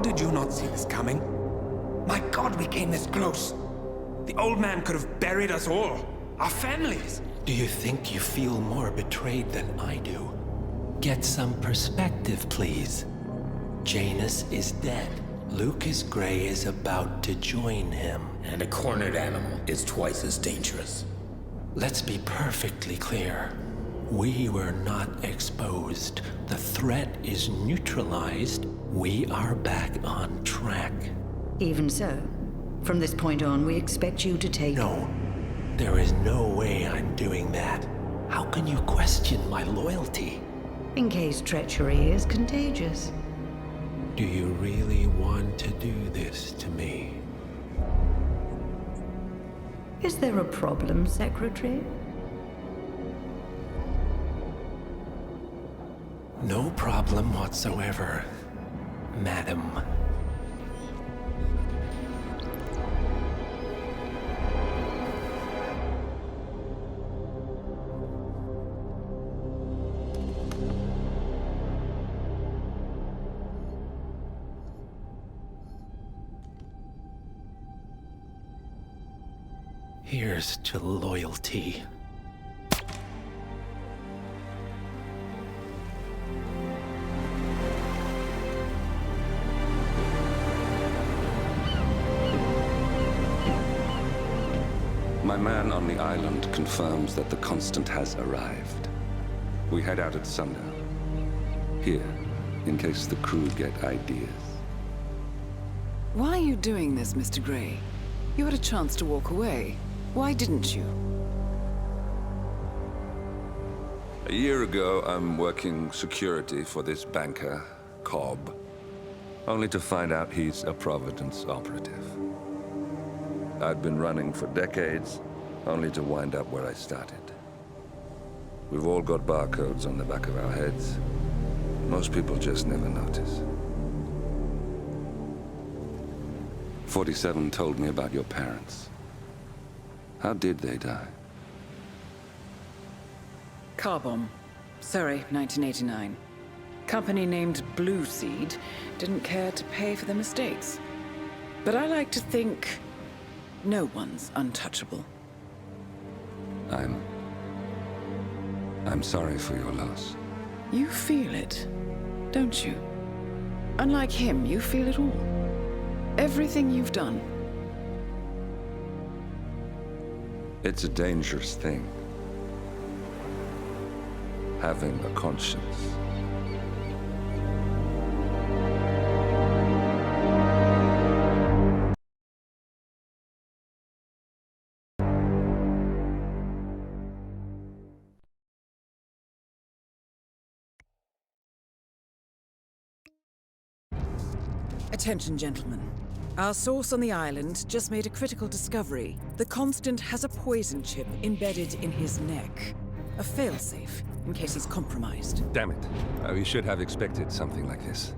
did you not see this coming? My God, we came this close. The old man could have buried us all. Our families. Do you think you feel more betrayed than I do? Get some perspective, please. Janus is dead. Lucas Gray is about to join him. And a cornered animal is twice as dangerous. Let's be perfectly clear. We were not exposed. The threat is neutralized. We are back on track. Even so, from this point on, we expect you to take... No, there is no way I'm doing that. How can you question my loyalty? In case treachery is contagious. Do you really want to do this to me? Is there a problem, Secretary? No problem whatsoever, Madam. Here's to loyalty. My man on the island confirms that the Constant has arrived. We head out at sundown. Here, in case the crew get ideas. Why are you doing this, Mr. Gray? You had a chance to walk away. Why didn't you? A year ago, I'm working security for this banker, Cobb, only to find out he's a Providence operative. I'd been running for decades, only to wind up where I started. We've all got barcodes on the back of our heads. Most people just never notice. 47 told me about your parents. How did they die? Car bomb. Surrey, 1989. Company named Blue Seed didn't care to pay for the mistakes. But I like to think no one's untouchable. I'm sorry for your loss. You feel it, don't you? Unlike him, you feel it all. Everything you've done. It's a dangerous thing. Having a conscience. Attention, gentlemen. Our source on the island just made a critical discovery. The Constant has a poison chip embedded in his neck. A failsafe, in case he's compromised. Damn it. We should have expected something like this.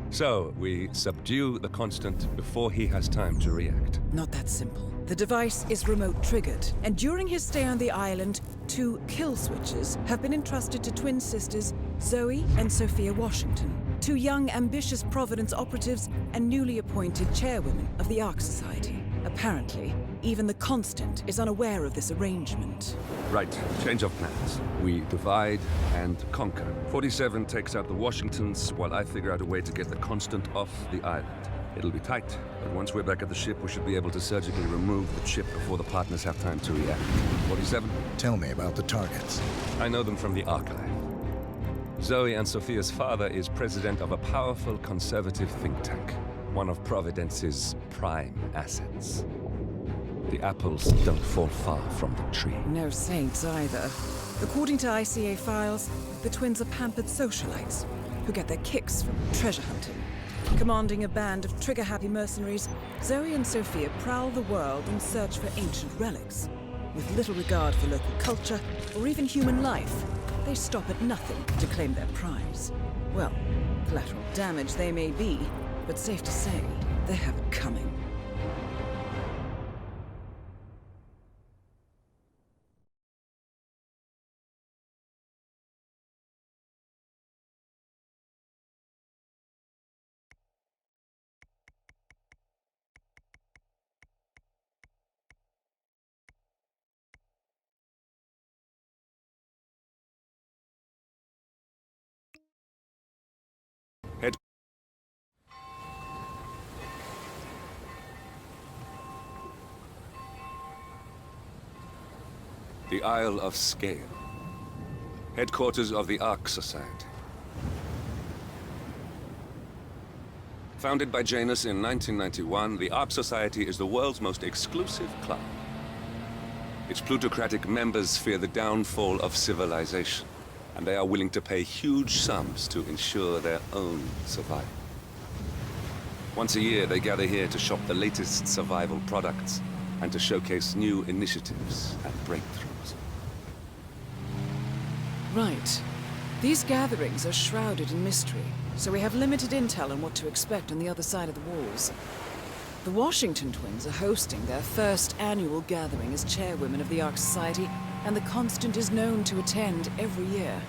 So, we subdue the Constant before he has time to react. Not that simple. The device is remote-triggered, and during his stay on the island, 2 kill switches have been entrusted to twin sisters Zoe and Sophia Washington, 2 young, ambitious Providence operatives and newly appointed chairwomen of the Ark Society. Apparently, even the Constant is unaware of this arrangement. Right, change of plans. We divide and conquer. 47 takes out the Washingtons, while I figure out a way to get the Constant off the island. It'll be tight, but once we're back at the ship, we should be able to surgically remove the chip before the partners have time to react. 47? Tell me about the targets. I know them from the archive. Zoe and Sophia's father is president of a powerful conservative think tank, one of Providence's prime assets. The apples don't fall far from the tree. No saints either. According to ICA files, the twins are pampered socialites who get their kicks from treasure hunting. Commanding a band of trigger-happy mercenaries, Zoe and Sophia prowl the world in search for ancient relics. With little regard for local culture or even human life, they stop at nothing to claim their prize. Well, collateral damage they may be, but safe to say, they have it coming. The Isle of Scale. Headquarters of the Ark Society. Founded by Janus in 1991, the Ark Society is the world's most exclusive club. Its plutocratic members fear the downfall of civilization, and they are willing to pay huge sums to ensure their own survival. Once a year, they gather here to shop the latest survival products and to showcase new initiatives and breakthroughs. Right. These gatherings are shrouded in mystery, so we have limited intel on what to expect on the other side of the walls. The Washington twins are hosting their first annual gathering as chairwomen of the Ark Society, and the Constant is known to attend every year.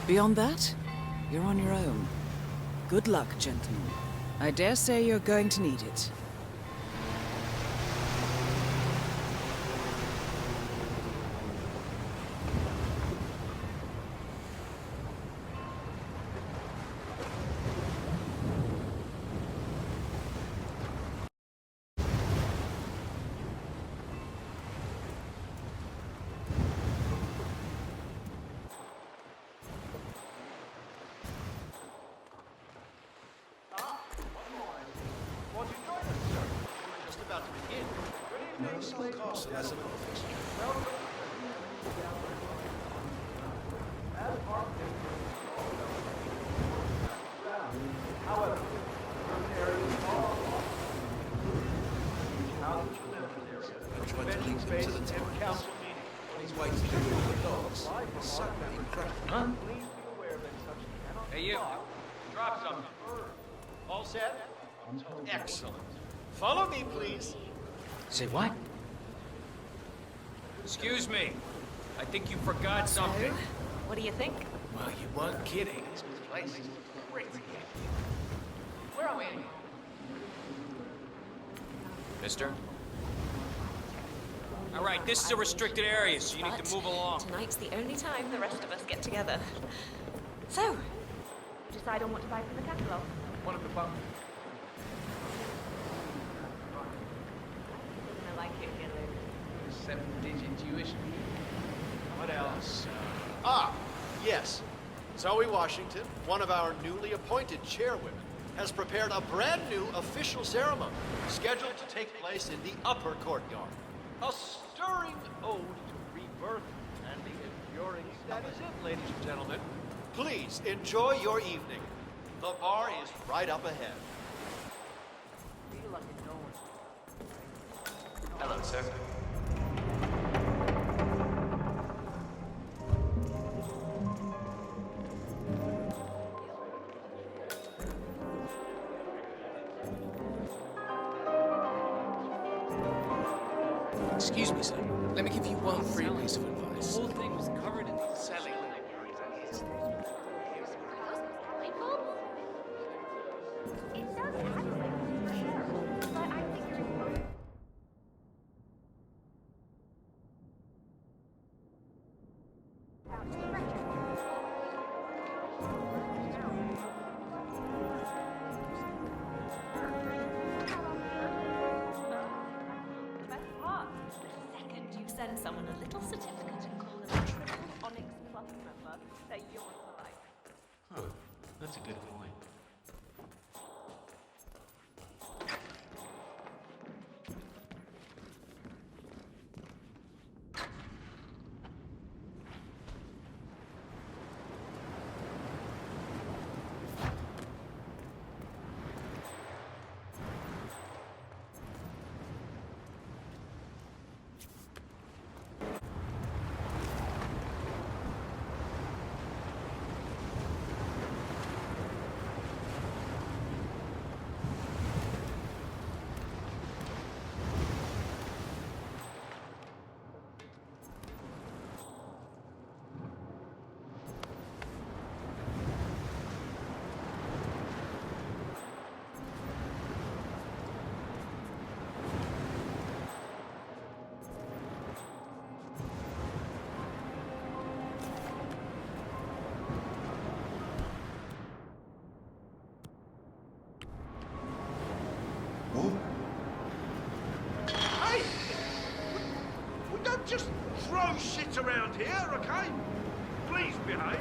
Beyond that, you're on your own. Good luck, gentlemen. I dare say you're going to need it. Hey, you. Drop something. All set? Excellent. Follow me, please. Say what? Excuse me. I think you forgot something. What do you think? Well, you weren't kidding. This place is crazy. Where are we? Mister? All right, this is a restricted area, so you need to move along. Tonight's the only time the rest of us get together. So, decide on what to buy from the catalog. One of the bumpers. I like it here, Luke. 7-digit tuition. What else? Yes. Zoe Washington, one of our newly appointed chairwomen, has prepared a brand new official ceremony scheduled to take place in the upper courtyard. A stirring ode to rebirth and the enduring. That is it, ladies and gentlemen. Please enjoy your evening. The bar is right up ahead. Hello, sir. Excuse me, sir. Let me give you one free piece of advice. The whole thing was covered in selling. Send someone a little certificate and call them a triple Onyx Plus member. They're yours for life. Huh. That's a good point. don't just throw shit around here, okay? Please behave.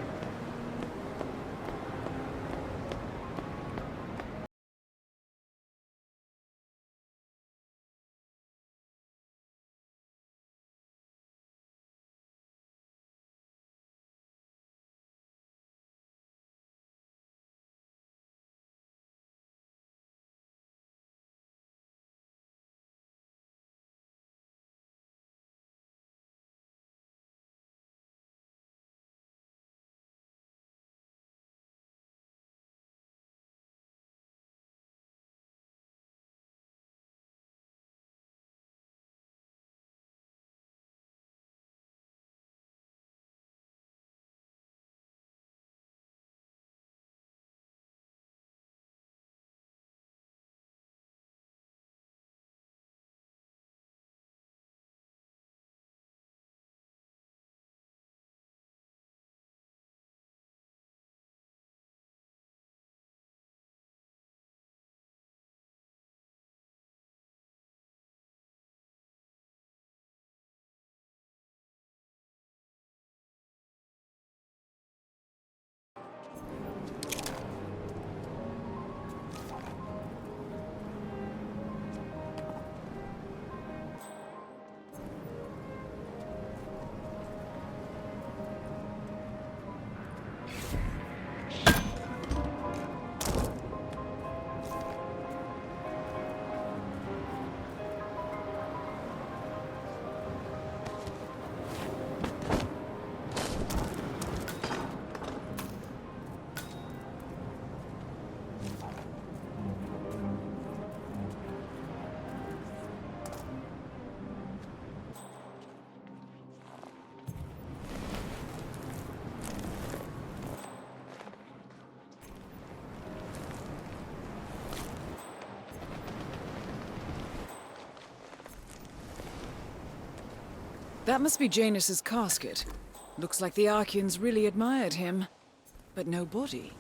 That must be Janus's casket. Looks like the Arkians really admired him. But no body.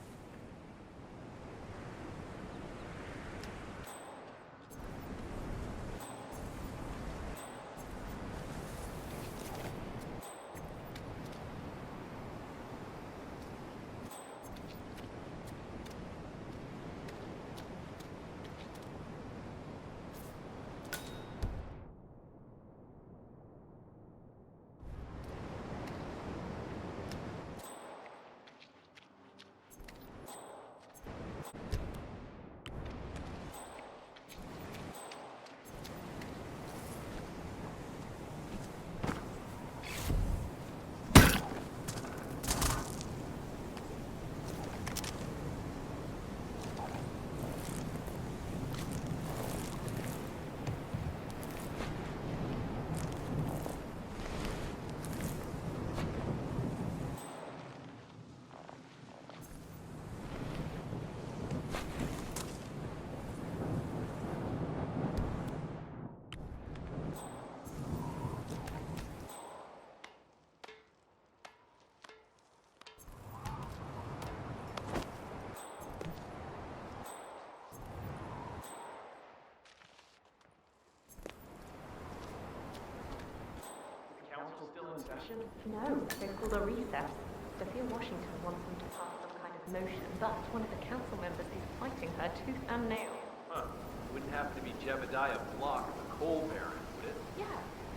No, they've called a recess. Sophia Washington wants them to pass some kind of motion, but one of the council members is fighting her tooth and nail. Huh. Wouldn't happen to be Jebediah Block, the coal baron, would it? Yeah,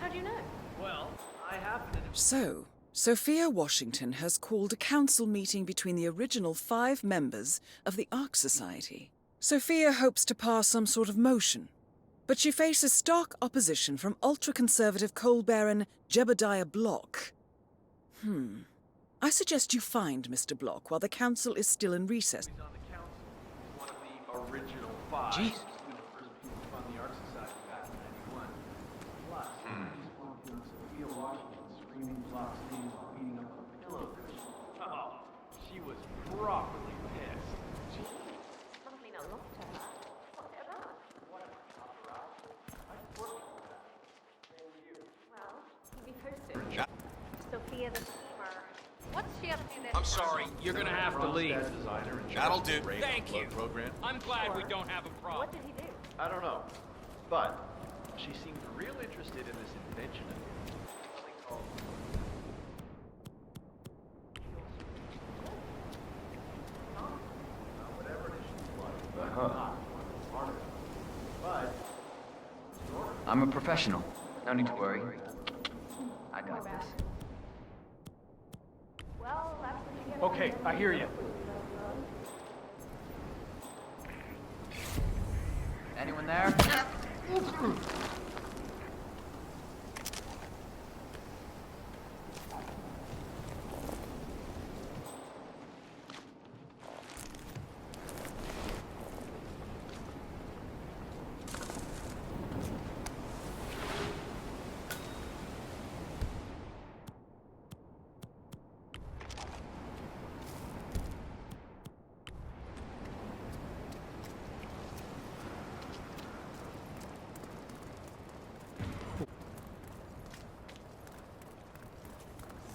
how do you know? Well, I happen to... So, Sophia Washington has called a council meeting between the original 5 members of the Ark Society. Sophia hopes to pass some sort of motion, but she faces stark opposition from ultra-conservative coal baron Jebediah Block. I suggest you find Mr. Block while the council is still in recess. He's on the council. He's one of the original 5. Jeez. He was the first people to fund the Ark Society back in '91. Plus, he's walking Sophia Washington screaming Block's name while beating up a pillow cushion. Oh, she was properly pissed. Gee, must mean a lot to her. What's it about? What an entourage. I've worked with that. Same with you. Well, keep me posted. Sophia the schemer. What's she up to this I'm sorry, you're gonna have to leave. Designer and That'll do. Raid Thank you. Program. I'm glad we don't have a problem. What did he do? I don't know, but she seemed real interested in this invention of his. I'm a professional. No need to worry. I got this. Well, that's what you get. Okay, I hear you. Anyone there?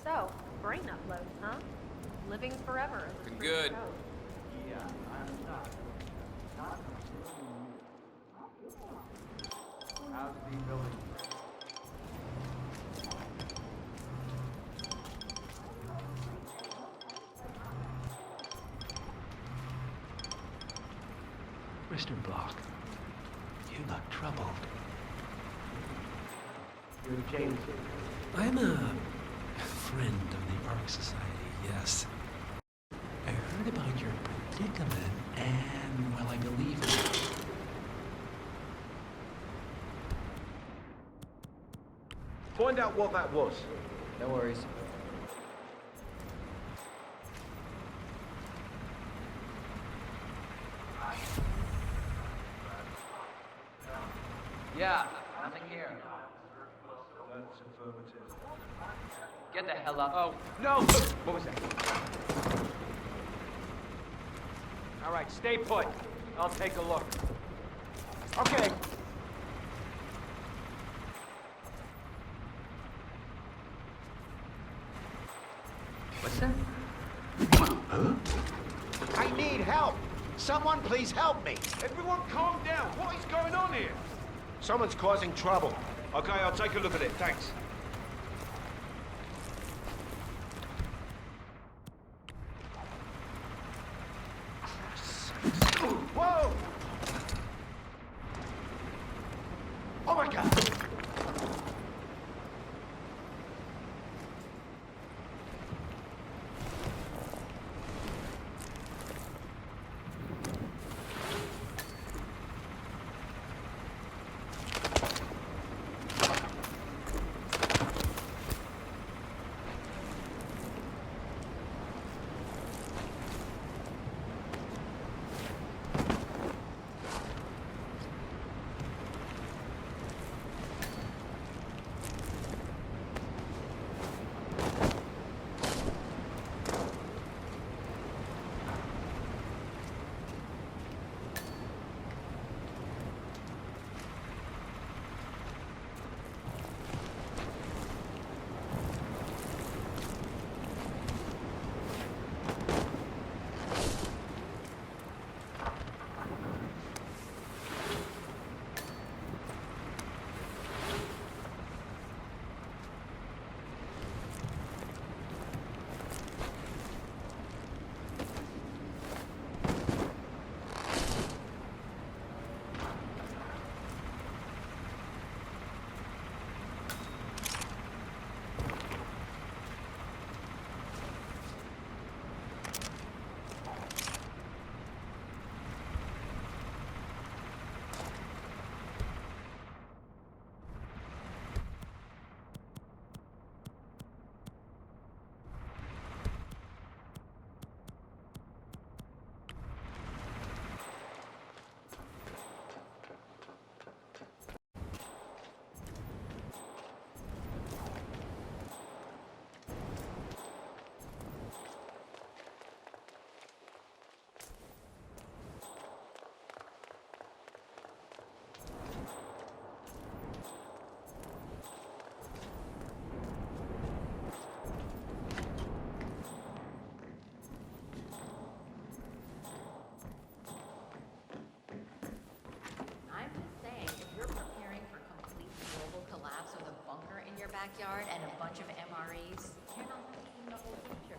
So, brain uploads, huh? Living forever as a Been good. Mr. Block, you look troubled. You're James. I'm a friend of the Ark Society, yes. I heard about your predicament, and, well, I believe it. Find out what that was. No worries. Yeah, nothing here. That's affirmative. Get the hell up. Oh, no! What was that? All right, stay put. I'll take a look. Okay. What's that? I need help! Someone please help me! Everyone calm down. What is going on here? Someone's causing trouble. Okay, I'll take a look at it. Thanks. Whoa! Oh my God! backyard and a bunch of MREs, you're not seeing the whole picture.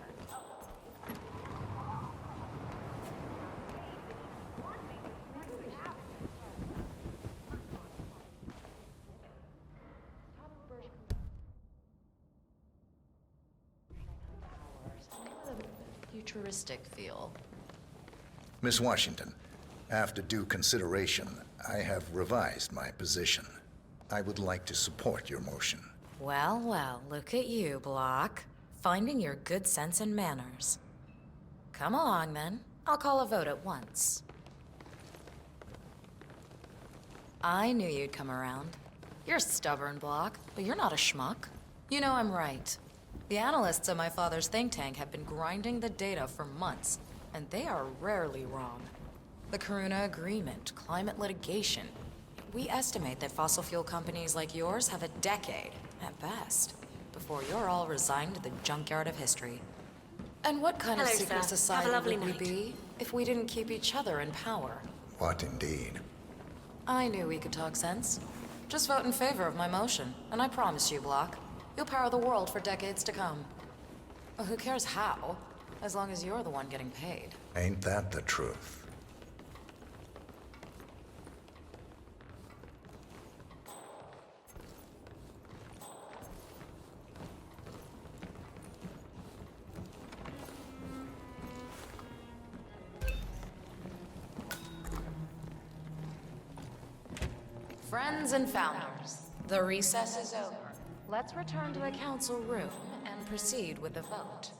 futuristic feel. Miss Washington, after due consideration, I have revised my position. I would like to support your motion. Well, well, look at you, Block. Finding your good sense and manners. Come along, then. I'll call a vote at once. I knew you'd come around. You're stubborn, Block, but you're not a schmuck. You know I'm right. The analysts of my father's think tank have been grinding the data for months, and they are rarely wrong. The Karuna Agreement, climate litigation. We estimate that fossil fuel companies like yours have a decade, at best, before you're all resigned to the junkyard of history. And what kind of secret society would we be if we didn't keep each other in power? What indeed? I knew we could talk sense. Just vote in favor of my motion, and I promise you, Block, you'll power the world for decades to come. Well, who cares how, as long as you're the one getting paid. Ain't that the truth? Friends and founders, the recess is over. Let's return to the council room and proceed with the vote.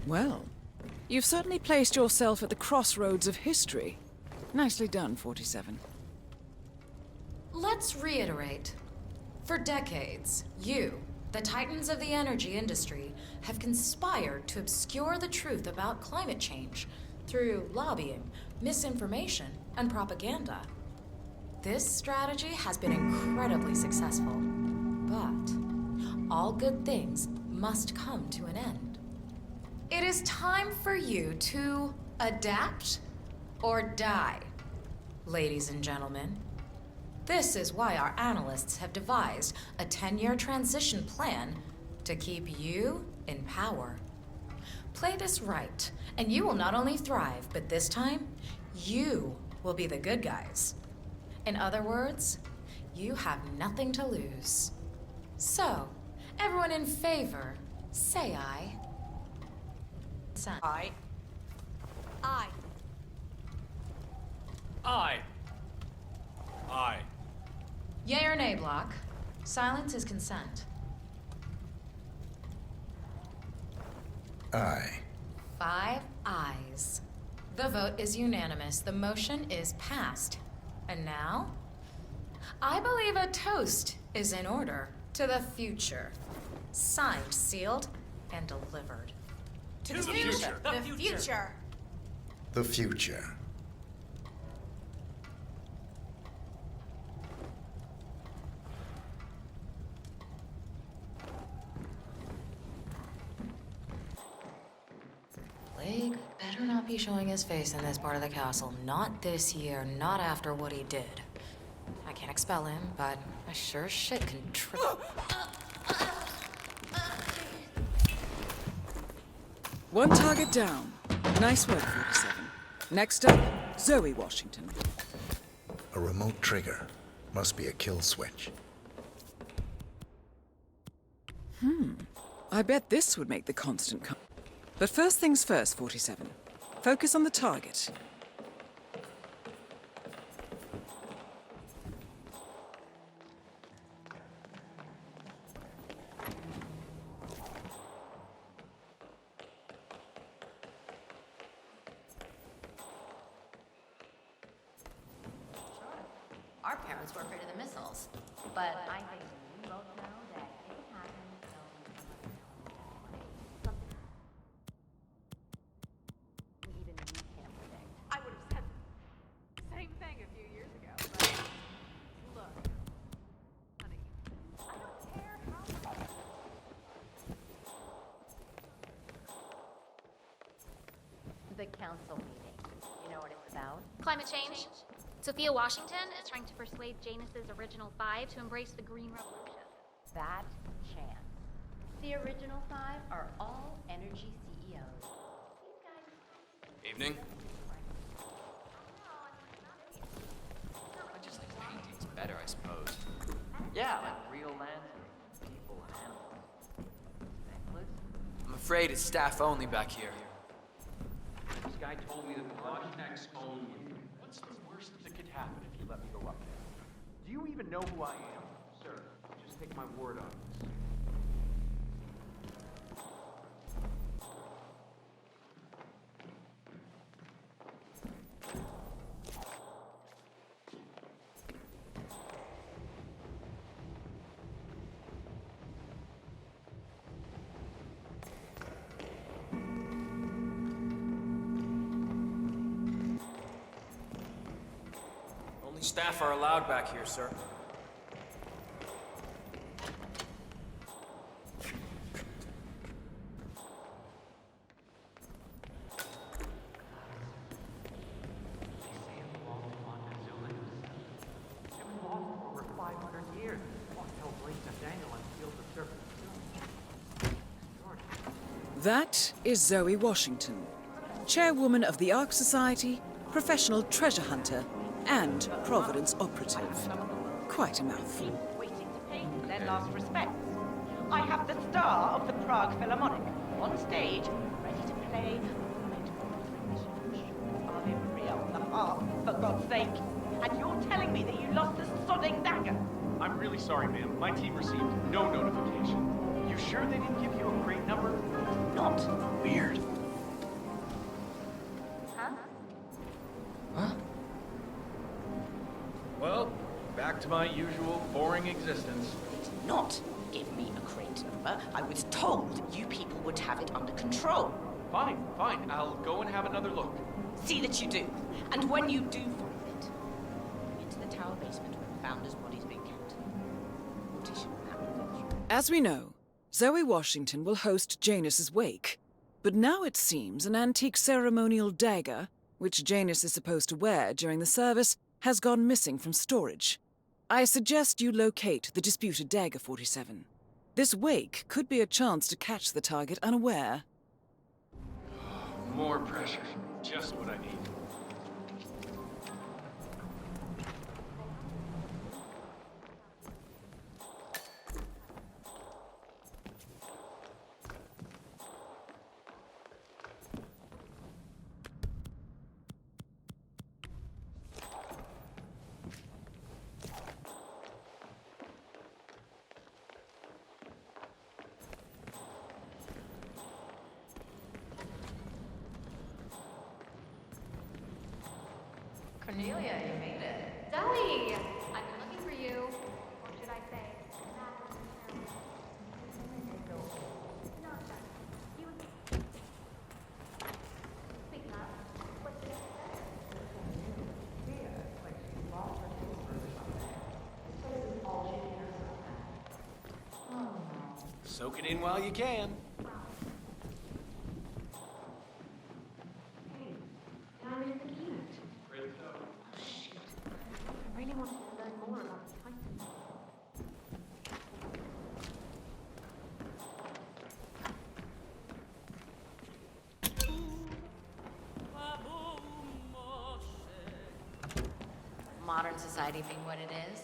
Well, you've certainly placed yourself at the crossroads of history. Nicely done, 47. Let's reiterate. For decades, you, the titans of the energy industry, have conspired to obscure the truth about climate change through lobbying, misinformation, and propaganda. This strategy has been incredibly successful, but all good things must come to an end. It is time for you to adapt or die, ladies and gentlemen. This is why our analysts have devised a 10-year transition plan to keep you in power. Play this right, and you will not only thrive, but this time, you will be the good guys. In other words, you have nothing to lose. So, everyone in favor, say aye. Aye. Aye. Aye. Aye. Yea or nay, Block? Silence is consent. Aye. 5 ayes. The vote is unanimous. The motion is passed. And now, I believe a toast is in order to the future. Signed, sealed, and delivered. To the future. The future. The future. Blake better not be showing his face in this part of the castle. Not this year, not after what he did. I can't expel him, but I sure as shit can One target down. Nice work, 47. Next up, Zoe Washington. A remote trigger. Must be a kill switch. I bet this would make the constant come. But first things first, 47. Focus on the target. Our parents were afraid of the missiles, but I think we both know that if it happens, no one can let it go. council meeting. You know what it's about? Climate change. Sophia Washington is trying to persuade Janus's original five to embrace the Green Revolution. That chance. The original five are all energy CEOs. Evening. I just think painting's better, I suppose. Yeah, like real lands and people and animals. I'm afraid it's staff only back here. This guy told me that the Logitech's only. What's the worst that could happen if you let me go up there? Do you even know who I am? Sir, just take my word on this. Only staff are allowed back here, sir. That is Zoe Washington, chairwoman of the Ark Society, professional treasure hunter, and Providence operative. Quite a mouthful. Waiting to pay their last respects. I have the star of the Prague Philharmonic on stage, ready to play Ave on the harp, for God's sake. And you're telling me that you lost the sodding dagger? I'm really sorry, ma'am. My team received no notification. You sure they didn't give you a crate number? Not. Weird. Huh? Huh? Well, back to my usual boring existence. Did not give me a crate number. I was told you people would have it under control. Fine, fine. I'll go and have another look. See that you do. And when you do find it, into the tower basement where the founder's body's been kept. Mortician happens. As we know, Zoe Washington will host Janus's wake. But now it seems an antique ceremonial dagger, which Janus is supposed to wear during the service, has gone missing from storage. I suggest you locate the disputed dagger 47. This wake could be a chance to catch the target unaware. More pressure. Just what I need. Cornelia, you made it. Zoe! I've been looking for you. Or should I say, Speak up. What's it? Soak it in while you can. I really wanted to learn more about the Titans. Modern society being what it is,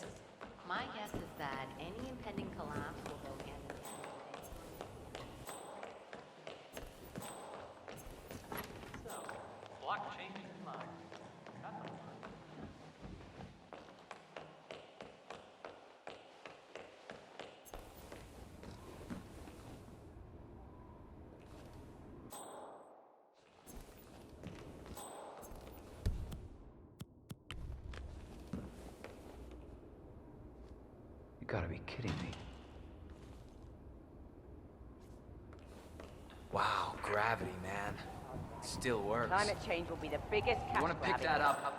my guess is that any impending collapse will go hand in hand with So, blockchain is mine. That's a You gotta be kidding me. Wow, gravity, man. It still works. Climate change will be the biggest cash You want to pick grab that in- up?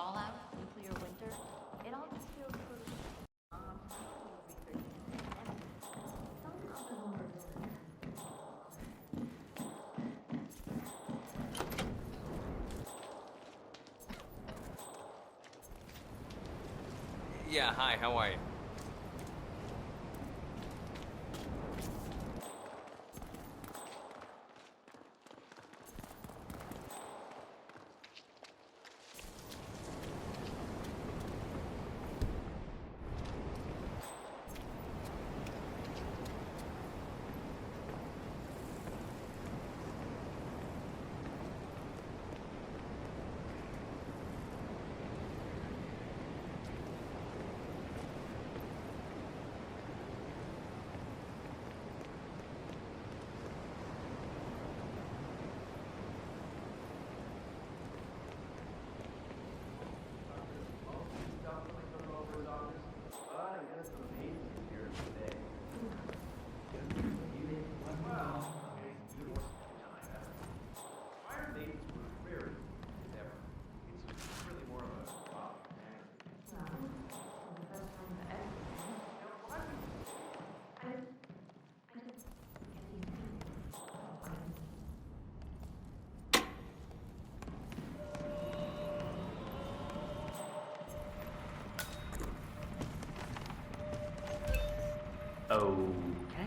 fallout, nuclear winter, it all just feels sort of Yeah, hi, how are you? Okay.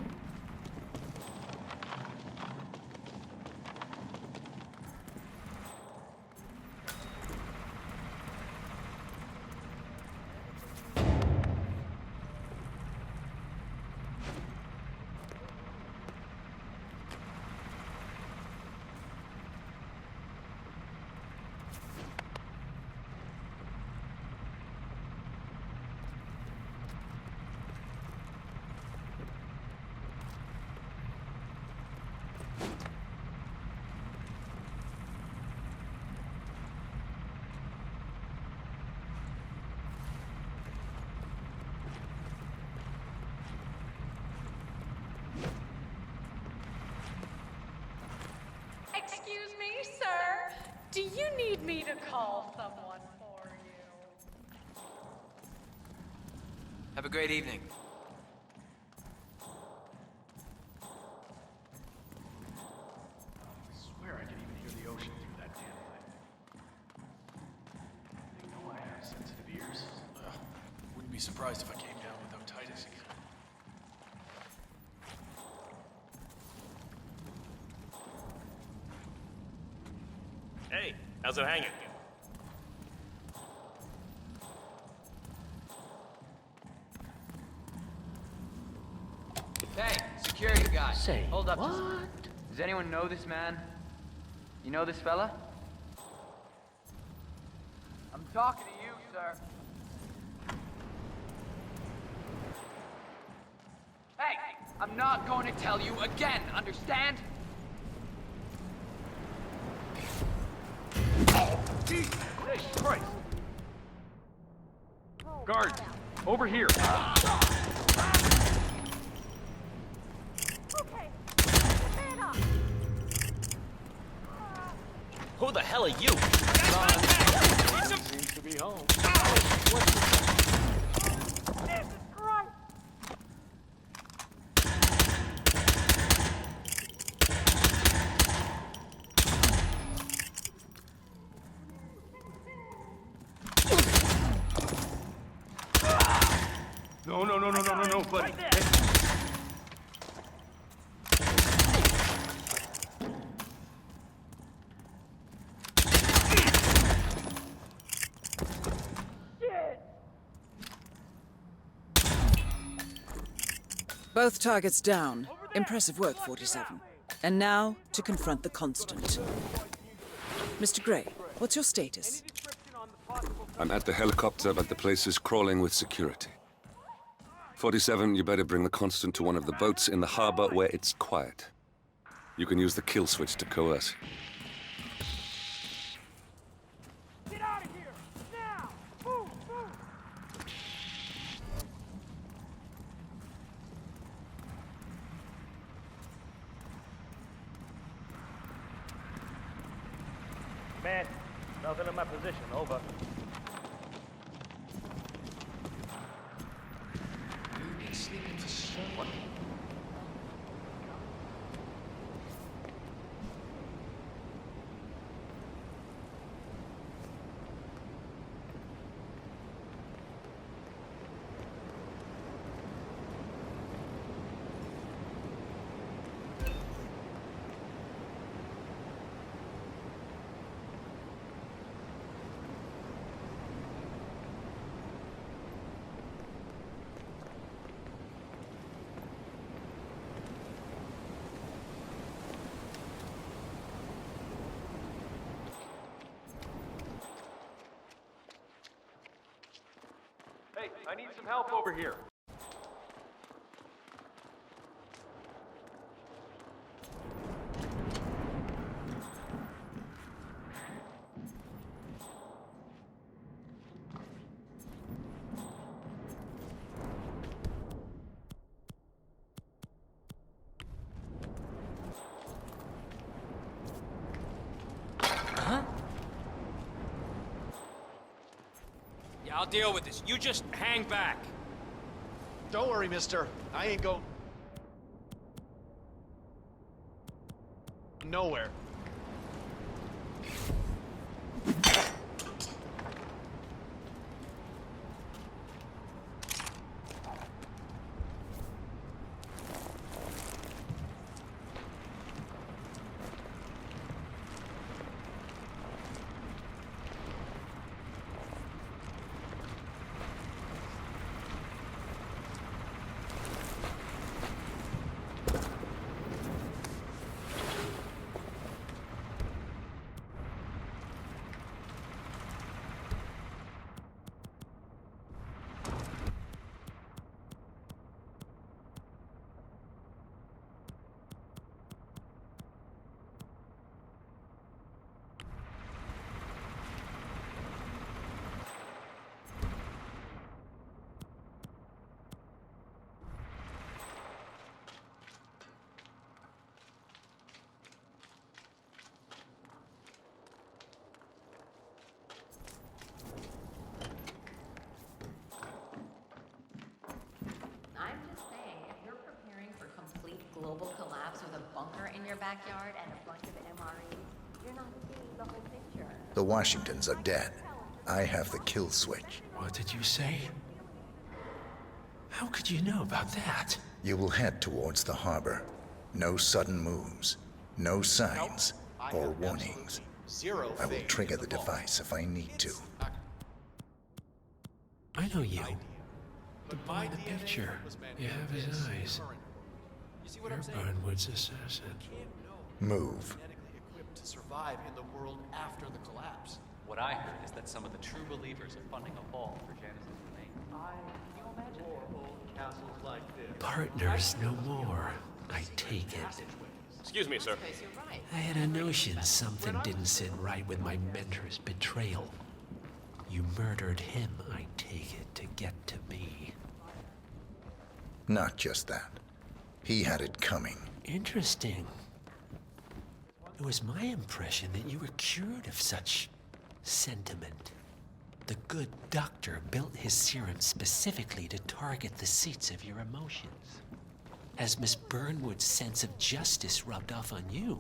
Excuse me, sir. Do you need me to call someone for you? Have a great evening. I swear I can even hear the ocean through that damn thing. They know I have sensitive ears. Wouldn't be surprised if I came down with otitis again. Hey, how's it hanging? Hey, security guy. Say Hold up. what? Does anyone know this man? You know this fella? I'm talking to you, sir. Hey, I'm not going to tell you again, understand? Jesus Christ! Guards, over here! Who the hell are you? Seems to be home. No, buddy. Both targets down. Impressive work, 47. And now, to confront the Constant. Mr. Gray, what's your status? I'm at the helicopter, but the place is crawling with security. 47, you better bring the Constant to one of the boats in the harbor where it's quiet. You can use the kill switch to coerce. Get out of here! Now! Move! Move! Man, Nothing in my position, over. You've been sleeping for so long. Hey, I need some help over here. Yeah, I'll deal with this. You just hang back. Don't worry, mister. I ain't going nowhere. I'm just saying, if you're preparing for complete global collapse with a bunker in your backyard and a bunch of MREs, you're not seeing the whole picture. The Washingtons are dead. I have the kill switch. What did you say? How could you know about that? You will head towards the harbor. No sudden moves. No signs or warnings. Zero. I will trigger the device if I need to. I know you. The boy in the picture. You have his eyes. You're Burnwood's assassin. Move. Equipped to survive in the world after the collapse. What I heard is that some of the true believers are funding a vault for Janice's remains. Can you imagine? Castles like this. Partners no more, I take it. Excuse me, sir. I had a notion something didn't sit right with my mentor's betrayal. You murdered him, I take it, to get to me. Not just that. He had it coming. Interesting. It was my impression that you were cured of such sentiment. The good doctor built his serum specifically to target the seats of your emotions. Has Miss Burnwood's sense of justice rubbed off on you?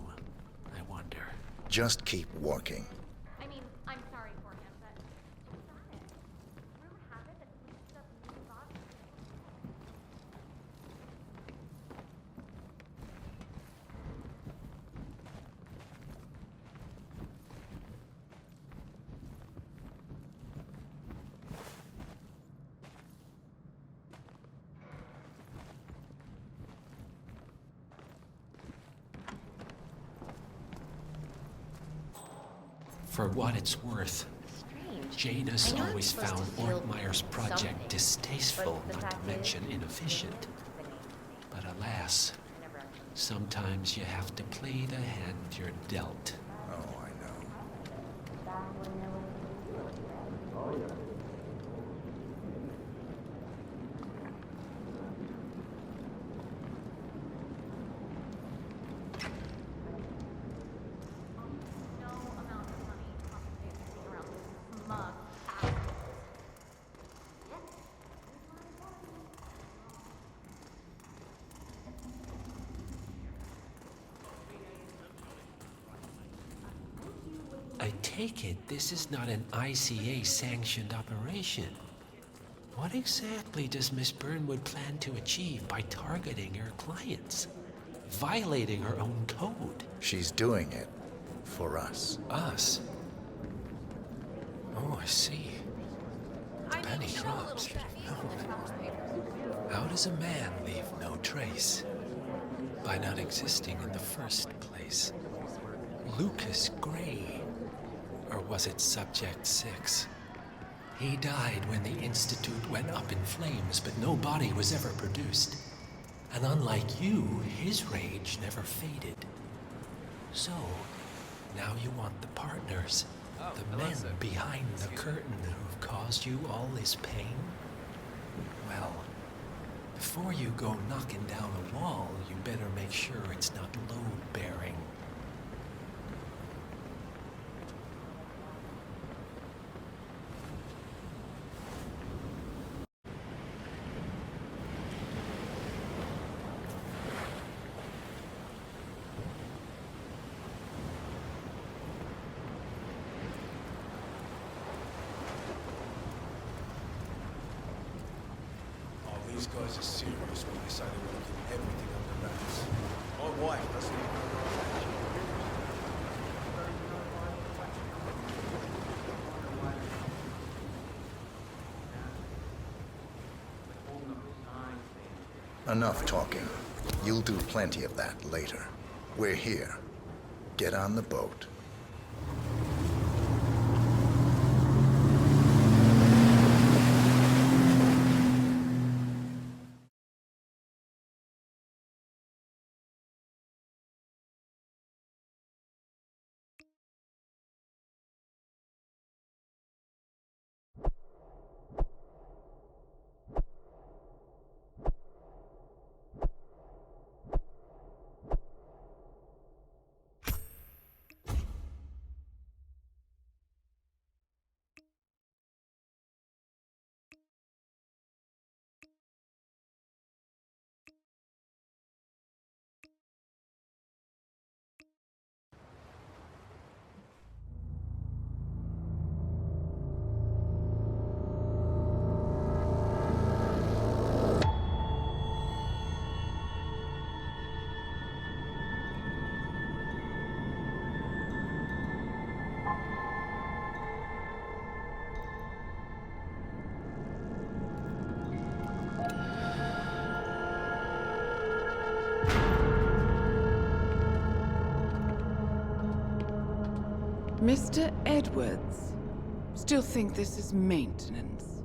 I wonder. Just keep walking. I mean, I'm sorry for him, but he's got it. Rumor has it that police doesn't move on. For what it's worth, Janus always found Ortmeyer's project distasteful, not to mention inefficient. But alas, sometimes you have to play the hand you're dealt. Oh, I know. I take it this is not an ICA-sanctioned operation. What exactly does Miss Burnwood plan to achieve by targeting her clients? Violating her own code? She's doing it for us. Us? Oh, I see. The penny drops. How does a man leave no trace? By not existing in the first place. Lucas Gray. Or was it Subject 6? He died when the Institute went up in flames, but no body was ever produced. And unlike you, his rage never faded. So, now you want the partners, the men behind the curtain who've caused you all this pain? Well, before you go knocking down a wall, you better make sure it's not load-bearing. These guys are serious when they say they want to keep everything under wraps. My wife doesn't even know. Enough talking. You'll do plenty of that later. We're here. Get on the boat. Mr. Edwards, still think this is maintenance?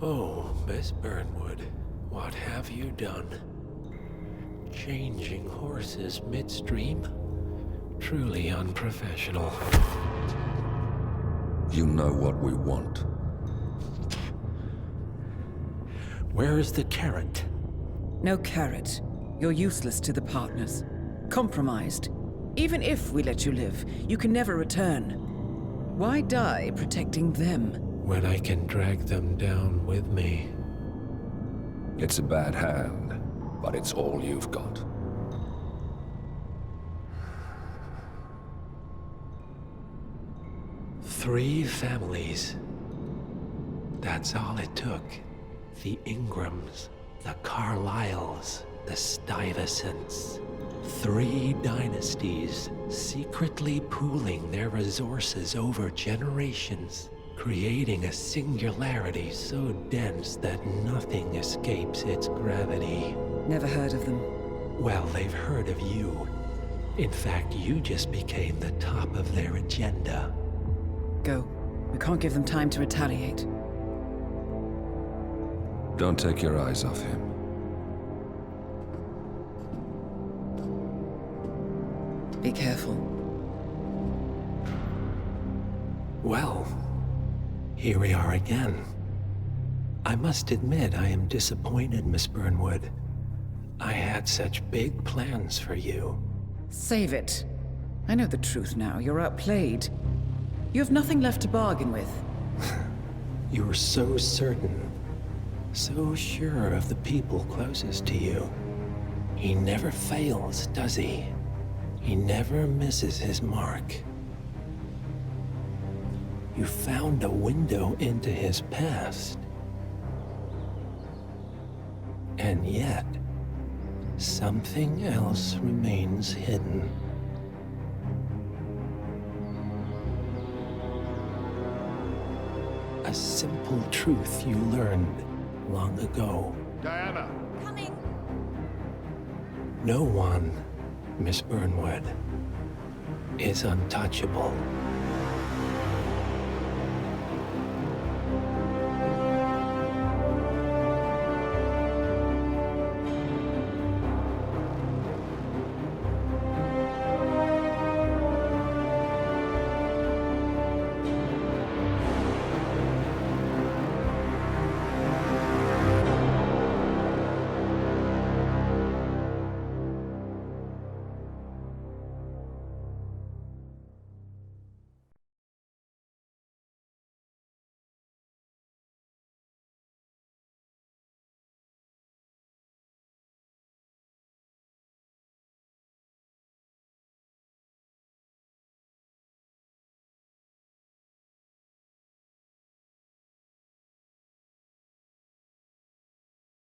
Oh, Miss Burnwood, what have you done? Changing horses midstream? Truly unprofessional. You know what we want. Where is the carrot? No carrot. You're useless to the partners. Compromised. Even if we let you live, you can never return. Why die protecting them? When I can drag them down with me. It's a bad hand, but it's all you've got. Three families. That's all it took. The Ingrams, the Carlyles, the Stuyvesants. 3 dynasties secretly pooling their resources over generations, creating a singularity so dense that nothing escapes its gravity. Never heard of them. Well, they've heard of you. In fact, you just became the top of their agenda. Go. We can't give them time to retaliate. Don't take your eyes off him. Be careful. Well, here we are again. I must admit I am disappointed, Miss Burnwood. I had such big plans for you. Save it. I know the truth now. You're outplayed. You have nothing left to bargain with. You were so certain. So sure of the people closest to you. He never fails, does he? He never misses his mark. You found a window into his past. And yet, something else remains hidden. A simple truth you learned long ago. Diana! Coming! No one, Miss Burnwood, is untouchable.